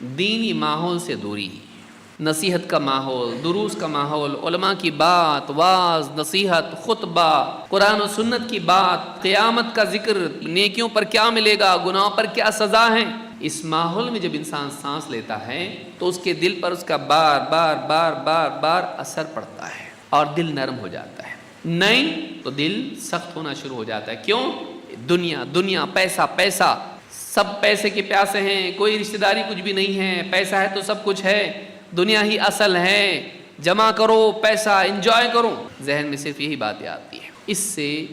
دینی ماحول سے دوری، نصیحت کا ماحول، دروس کا ماحول، علماء کی بات، واعظ، نصیحت، خطبہ، قرآن و سنت کی بات، قیامت کا ذکر، نیکیوں پر کیا ملے گا، گناہوں پر کیا سزا ہے، اس ماحول میں جب انسان سانس لیتا ہے تو اس کے دل پر اس کا بار بار بار بار بار اثر پڑتا ہے اور دل نرم ہو جاتا ہے، نہیں تو دل سخت ہونا شروع ہو جاتا ہے۔ کیوں؟ دنیا دنیا، پیسہ پیسہ، سب پیسے کے پیاسے ہیں، کوئی رشتہ داری کچھ بھی نہیں ہے، پیسہ ہے تو سب کچھ ہے، دنیا ہی اصل ہے، جمع کرو پیسہ، انجوائے کرو، ذہن میں صرف یہی باتیں آتی ہیں، اس سے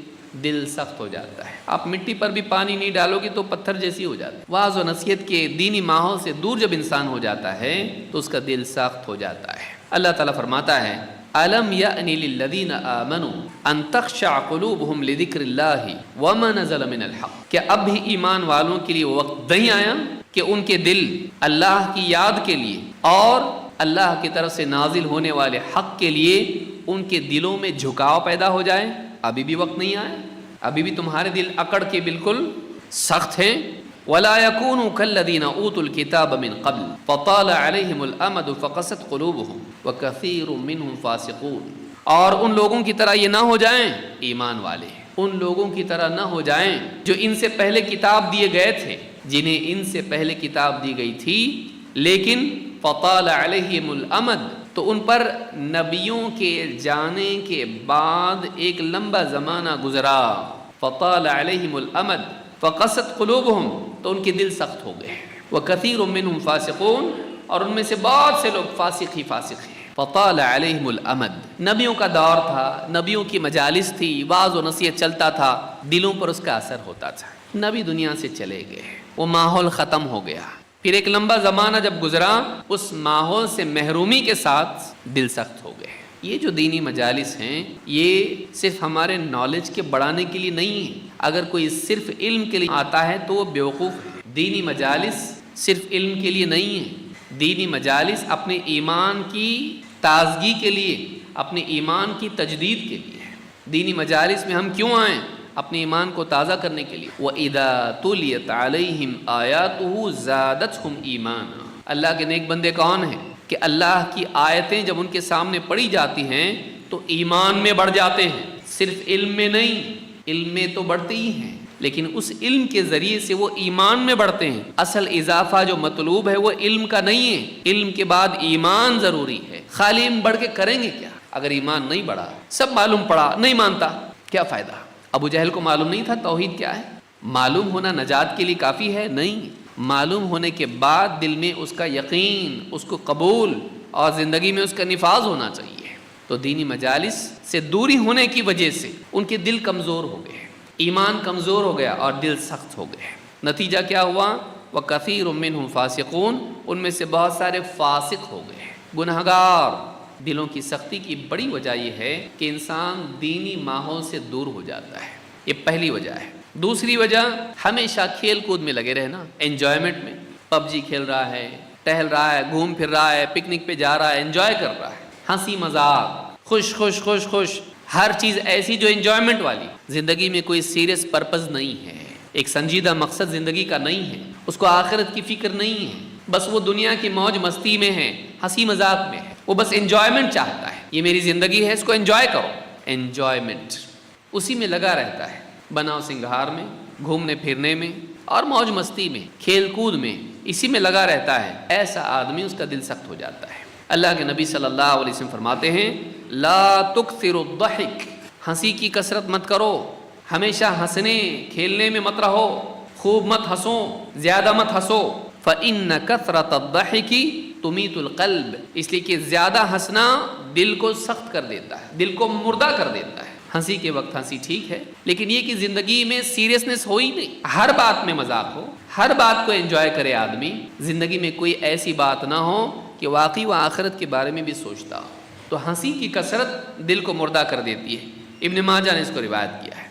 دل سخت ہو جاتا ہے۔ آپ مٹی پر بھی پانی نہیں ڈالو گے تو پتھر جیسی ہو جاتی ہے۔ واعظ و نصیحت کے دینی ماحول سے دور جب انسان ہو جاتا ہے تو اس کا دل سخت ہو جاتا ہے۔ اللہ تعالیٰ فرماتا ہے أَلَمْ يَأْنِ لِلَّذِينَ آمَنُوا أَن تَخْشَعَ قُلُوبُهُمْ لِذِكْرِ اللَّهِ وَمَا نَزَلَ مِنَ الْحَقِّ، کیا اب بھی ایمان والوں کے لیے وقت نہیں آیا کہ ان کے دل اللہ کی یاد کے لیے اور اللہ کی طرف سے نازل ہونے والے حق کے لیے ان کے دلوں میں جھکاؤ پیدا ہو جائے؟ ابھی بھی وقت نہیں آیا، ابھی بھی تمہارے دل اکڑ کے بالکل سخت ہیں۔ وَلَا يَكُونُوا كَالَّذِينَ أُوتُوا الْكِتَابَ مِنْ قَبْلُ فَطَالَ عَلَيْهِمُ الْأَمَدُ فَقَسَتْ قُلُوبُهُمْ وَكَثِيرٌ مِّنْهُمْ فَاسِقُونَ، اور ان لوگوں کی طرح یہ نہ ہو جائیں، ایمان والے ان لوگوں کی طرح نہ ہو جائیں جو ان سے پہلے کتاب دیے گئے تھے، جنہیں ان سے پہلے کتاب دی گئی تھی، لیکن فَطَالَ عَلَيْهِمُ الْأَمَدُ، تو ان پر نبیوں کے جانے کے بعد ایک لمبا زمانہ گزرا، فَطَالَ عَلَيْهِمُ الْأَمَدُ فَقَسَتْ قُلُوبُهُمْ، تو ان کے دل سخت ہو گئے، وَكَثِيرٌ مِّنْهُمْ فَاسِقُونَ، اور ان میں سے بہت سے لوگ فاسق ہی فاسق ہیں۔ فَطَالَ عَلَيْهِمُ الْأَمَدُ، نبیوں کا دور تھا، نبیوں کی مجالس تھی، واعظ و نصیحت چلتا تھا، دلوں پر اس کا اثر ہوتا تھا۔ نبی دنیا سے چلے گئے، وہ ماحول ختم ہو گیا، پھر ایک لمبا زمانہ جب گزرا، اس ماحول سے محرومی کے ساتھ دل سخت ہو گئے۔ یہ جو دینی مجالس ہیں یہ صرف ہمارے نالج کے بڑھانے کے لیے نہیں ہے، اگر کوئی صرف علم کے لیے آتا ہے تو وہ بیوقوف ہے۔ دینی مجالس صرف علم کے لیے نہیں ہے، دینی مجالس اپنے ایمان کی تازگی کے لیے، اپنے ایمان کی تجدید کے لیے ہے۔ دینی مجالس میں ہم کیوں آئیں؟ اپنے ایمان کو تازہ کرنے کے لیے۔ وَإِذَا تُلِيَتْ عَلَيْهِمْ آيَاتُهُ زَادَتْهُمْ ایمانا، اللہ کے نیک بندے کون ہیں کہ اللہ کی آیتیں جب ان کے سامنے پڑھی جاتی ہیں تو ایمان میں بڑھ جاتے ہیں، صرف علم میں نہیں، علم میں تو بڑھتے ہی ہیں لیکن اس علم کے ذریعے سے وہ ایمان میں بڑھتے ہیں۔ اصل اضافہ جو مطلوب ہے وہ علم کا نہیں ہے، علم کے بعد ایمان ضروری ہے۔ خالی علم بڑھ کے کریں گے کیا اگر ایمان نہیں بڑھا؟ سب معلوم پڑا نہیں مانتا، کیا فائدہ؟ ابو جہل کو معلوم نہیں تھا توحید کیا ہے؟ معلوم ہونا نجات کے لیے کافی ہے؟ نہیں، معلوم ہونے کے بعد دل میں اس کا یقین، اس کو قبول اور زندگی میں اس کا نفاذ ہونا چاہیے۔ تو دینی مجالس سے دوری ہونے کی وجہ سے ان کے دل کمزور ہو گئے، ایمان کمزور ہو گیا اور دل سخت ہو گئے۔ نتیجہ کیا ہوا؟ وَكَثِيرٌ مِّنْهُمْ فَاسِقُونَ، ان میں سے بہت سارے فاسق ہو گئے، گنہگار۔ دلوں کی سختی کی بڑی وجہ یہ ہے کہ انسان دینی ماحول سے دور ہو جاتا ہے، یہ پہلی وجہ ہے۔ دوسری وجہ، ہمیشہ کھیل کود میں لگے رہنا، انجوائمنٹ میں، پب جی کھیل رہا ہے، ٹہل رہا ہے، گھوم پھر رہا ہے، پکنک پہ جا رہا ہے، انجوائے کر رہا ہے، ہنسی مذاق، خوش خوش خوش خوش، ہر چیز ایسی جو انجوائمنٹ والی۔ زندگی میں کوئی سیریس پرپز نہیں ہے، ایک سنجیدہ مقصد زندگی کا نہیں ہے، اس کو آخرت کی فکر نہیں ہے، بس وہ دنیا کی موج مستی میں ہے، ہنسی مذاق میں ہے، وہ بس انجوائمنٹ چاہتا ہے۔ یہ میری زندگی ہے، اس کو انجوائے کرو، انجوائمنٹ، اسی میں لگا رہتا ہے، بناؤ سنگھار میں، گھومنے پھرنے میں اور موج مستی میں، کھیل کود میں، اسی میں لگا رہتا ہے۔ ایسا آدمی اس کا دل سخت ہو جاتا ہے۔ اللہ کے نبی صلی اللہ علیہ وسلم فرماتے ہیں لا تکثروا الضحک، ہنسی کی کثرت مت کرو، ہمیشہ ہنسنے کھیلنے میں مت رہو، خوب مت ہنسو، زیادہ مت ہنسو۔ فإن کثرة الضحک تمیت القلب، اس لیے کہ زیادہ ہنسنا دل کو سخت کر دیتا ہے، دل کو مردہ کر دیتا ہے۔ ہنسی کے وقت ہنسی ٹھیک ہے، لیکن یہ کہ زندگی میں سیریسنس ہو ہی نہیں، ہر بات میں مذاق ہو، ہر بات کو انجوائے کرے آدمی، زندگی میں کوئی ایسی بات نہ ہو کہ واقعی وہ آخرت کے بارے میں بھی سوچتا ہو۔ تو ہنسی کی کثرت دل کو مردہ کر دیتی ہے۔ ابن ماجہ نے اس کو روایت کیا ہے۔